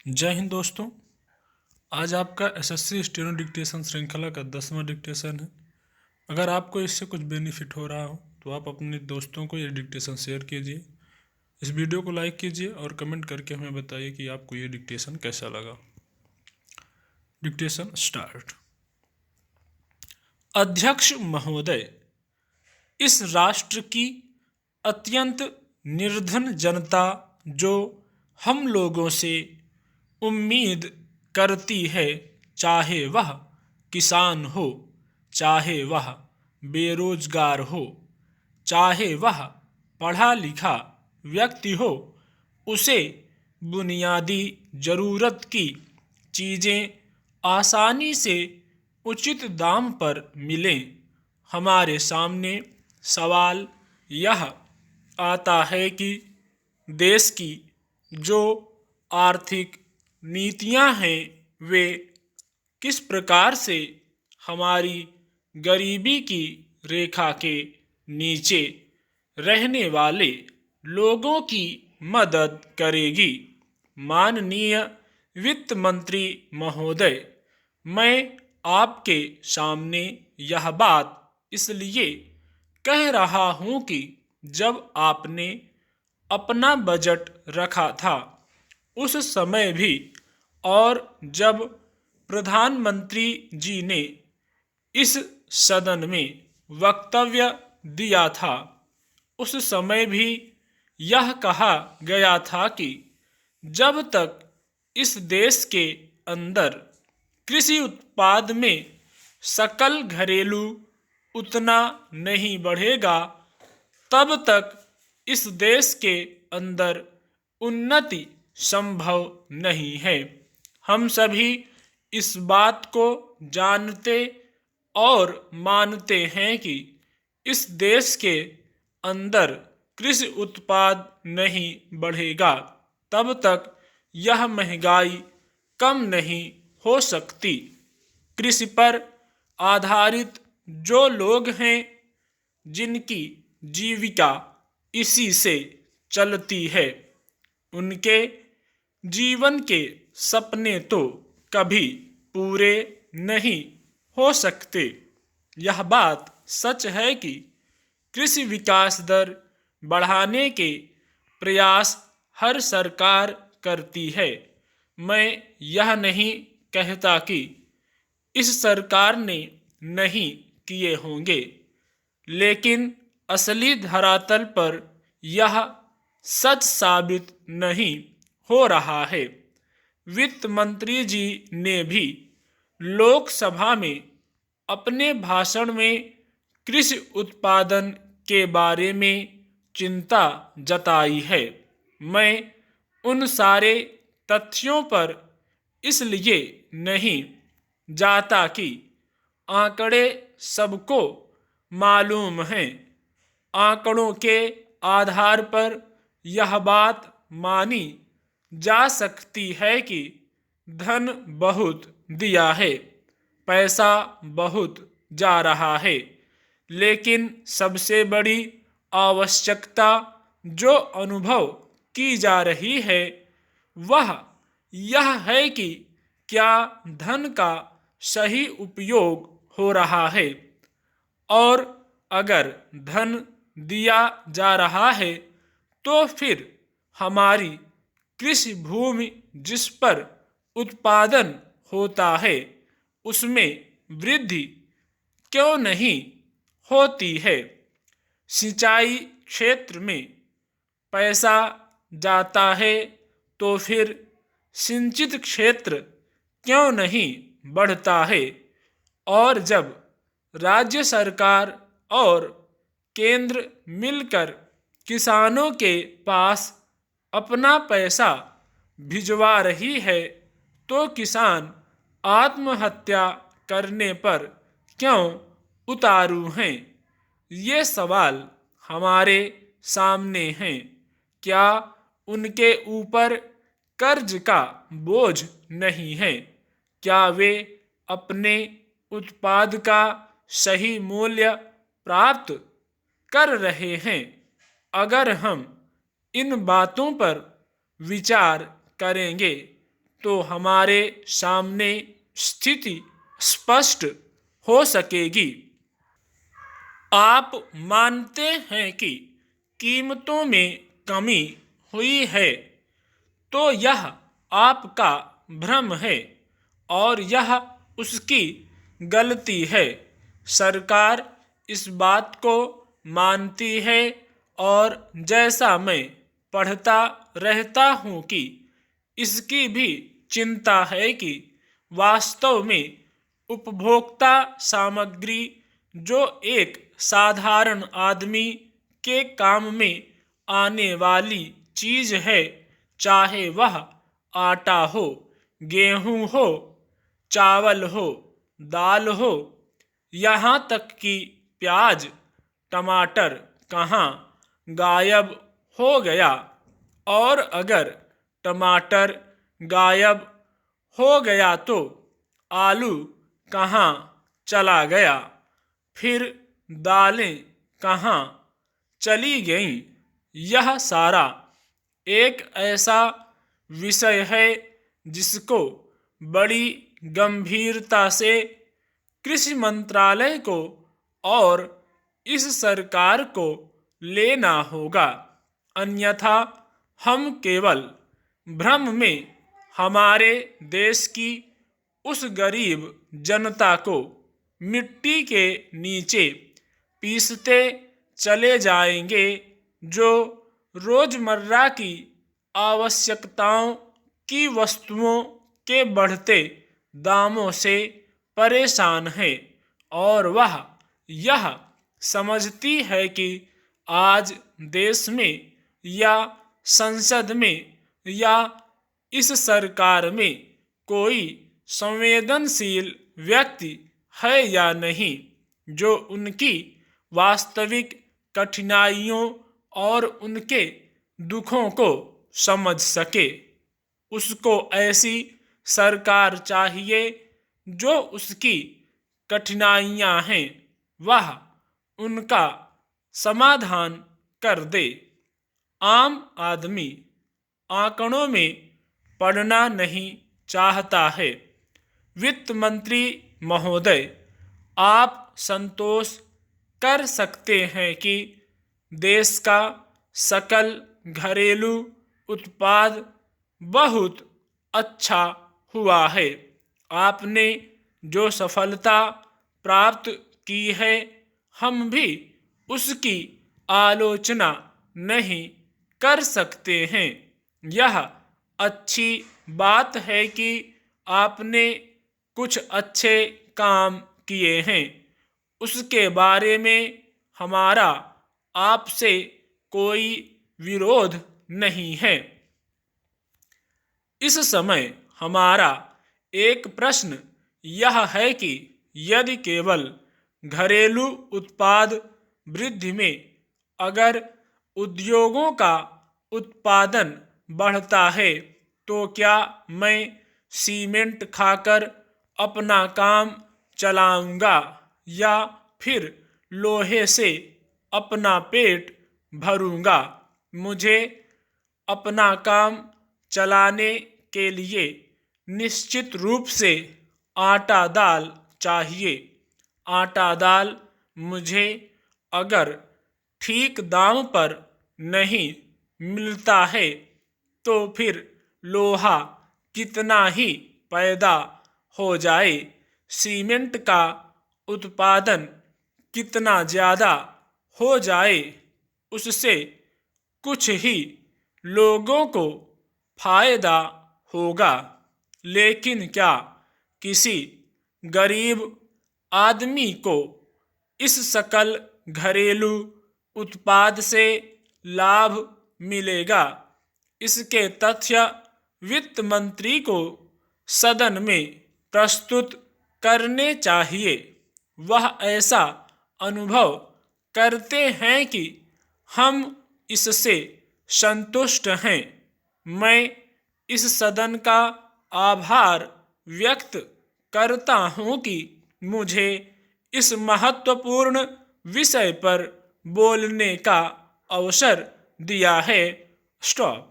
जय हिंद दोस्तों। आज आपका एसएससी स्टेनो डिक्टेशन श्रृंखला का 10वां डिक्टेशन है। अगर आपको इससे कुछ बेनिफिट हो रहा हो तो आप अपने दोस्तों को ये डिक्टेशन शेयर कीजिए। इस वीडियो को लाइक कीजिए और कमेंट करके हमें बताइए कि आपको ये डिक्टेशन कैसा लगा। Dictation start. अध्यक्ष महोदय, इस राष्ट्र की अत्यंत निर्धन जनता जो हम लोगों से उम्मीद करती है, चाहे वह किसान हो, चाहे वह बेरोजगार हो, चाहे वह पढ़ा लिखा व्यक्ति हो, उसे बुनियादी ज़रूरत की चीज़ें आसानी से उचित दाम पर मिलें। हमारे सामने सवाल यह आता है कि देश की जो आर्थिक नीतियां हैं वे किस प्रकार से हमारी गरीबी की रेखा के नीचे रहने वाले लोगों की मदद करेगी। माननीय वित्त मंत्री महोदय, मैं आपके सामने यह बात इसलिए कह रहा हूं कि जब आपने अपना बजट रखा था उस समय भी, और जब प्रधानमंत्री जी ने इस सदन में वक्तव्य दिया था उस समय भी यह कहा गया था कि जब तक इस देश के अंदर कृषि उत्पाद में सकल घरेलू उतना नहीं बढ़ेगा तब तक इस देश के अंदर उन्नति संभव नहीं है। हम सभी इस बात को जानते और मानते हैं कि इस देश के अंदर कृषि उत्पाद नहीं बढ़ेगा तब तक यह महंगाई कम नहीं हो सकती। कृषि पर आधारित जो लोग हैं, जिनकी जीविका इसी से चलती है, उनके जीवन के सपने तो कभी पूरे नहीं हो सकते। यह बात सच है कि कृषि विकास दर बढ़ाने के प्रयास हर सरकार करती है। मैं यह नहीं कहता कि इस सरकार ने नहीं किए होंगे, लेकिन असली धरातल पर यह सच साबित नहीं हो रहा है। वित्त मंत्री जी ने भी लोकसभा में अपने भाषण में कृषि उत्पादन के बारे में चिंता जताई है। मैं उन सारे तथ्यों पर इसलिए नहीं जाता कि आंकड़े सबको मालूम हैं। आंकड़ों के आधार पर यह बात मानी जा सकती है कि धन बहुत दिया है, पैसा बहुत जा रहा है, लेकिन सबसे बड़ी आवश्यकता जो अनुभव की जा रही है वह यह है कि क्या धन का सही उपयोग हो रहा है, और अगर धन दिया जा रहा है तो फिर हमारी कृषि भूमि जिस पर उत्पादन होता है उसमें वृद्धि क्यों नहीं होती है। सिंचाई क्षेत्र में पैसा जाता है तो फिर सिंचित क्षेत्र क्यों नहीं बढ़ता है, और जब राज्य सरकार और केंद्र मिलकर किसानों के पास अपना पैसा भिजवा रही है तो किसान आत्महत्या करने पर क्यों उतारू हैं। ये सवाल हमारे सामने हैं। क्या उनके ऊपर कर्ज का बोझ नहीं है? क्या वे अपने उत्पाद का सही मूल्य प्राप्त कर रहे हैं? अगर हम इन बातों पर विचार करेंगे तो हमारे सामने स्थिति स्पष्ट हो सकेगी। आप मानते हैं कि कीमतों में कमी हुई है, तो यह आपका भ्रम है और यह उसकी गलती है। सरकार इस बात को मानती है और जैसा मैं पढ़ता रहता हूँ कि इसकी भी चिंता है कि वास्तव में उपभोक्ता सामग्री जो एक साधारण आदमी के काम में आने वाली चीज है, चाहे वह आटा हो, गेहूं हो, चावल हो, दाल हो, यहाँ तक कि प्याज टमाटर कहाँ गायब हो गया। और अगर टमाटर गायब हो गया तो आलू कहाँ चला गया, फिर दालें कहाँ चली गईं। यह सारा एक ऐसा विषय है जिसको बड़ी गंभीरता से कृषि मंत्रालय को और इस सरकार को लेना होगा, अन्यथा हम केवल भ्रम में हमारे देश की उस गरीब जनता को मिट्टी के नीचे पीसते चले जाएंगे जो रोजमर्रा की आवश्यकताओं की वस्तुओं के बढ़ते दामों से परेशान है और वह यह समझती है कि आज देश में या संसद में या इस सरकार में कोई संवेदनशील व्यक्ति है या नहीं जो उनकी वास्तविक कठिनाइयों और उनके दुखों को समझ सके। उसको ऐसी सरकार चाहिए जो उसकी कठिनाइयां हैं वह उनका समाधान कर दे। आम आदमी आंकड़ों में पढ़ना नहीं चाहता है। वित्त मंत्री महोदय, आप संतोष कर सकते हैं कि देश का सकल घरेलू उत्पाद बहुत अच्छा हुआ है। आपने जो सफलता प्राप्त की है, हम भी उसकी आलोचना नहीं कर सकते हैं। यह अच्छी बात है कि आपने कुछ अच्छे काम किए हैं, उसके बारे में हमारा आपसे कोई विरोध नहीं है। इस समय हमारा एक प्रश्न यह है कि यदि केवल घरेलू उत्पाद वृद्धि में अगर उद्योगों का उत्पादन बढ़ता है तो क्या मैं सीमेंट खाकर अपना काम चलाऊंगा या फिर लोहे से अपना पेट भरूंगा। मुझे अपना काम चलाने के लिए निश्चित रूप से आटा दाल चाहिए। आटा दाल मुझे अगर ठीक दाम पर नहीं मिलता है तो फिर लोहा कितना ही पैदा हो जाए, सीमेंट का उत्पादन कितना ज़्यादा हो जाए, उससे कुछ ही लोगों को फायदा होगा, लेकिन क्या किसी गरीब आदमी को इस सकल घरेलू उत्पाद से लाभ मिलेगा? इसके तथ्य वित्त मंत्री को सदन में प्रस्तुत करने चाहिए। वह ऐसा अनुभव करते हैं कि हम इससे संतुष्ट हैं। मैं इस सदन का आभार व्यक्त करता हूं कि मुझे इस महत्वपूर्ण विषय पर बोलने का अवसर दिया है। स्टॉप।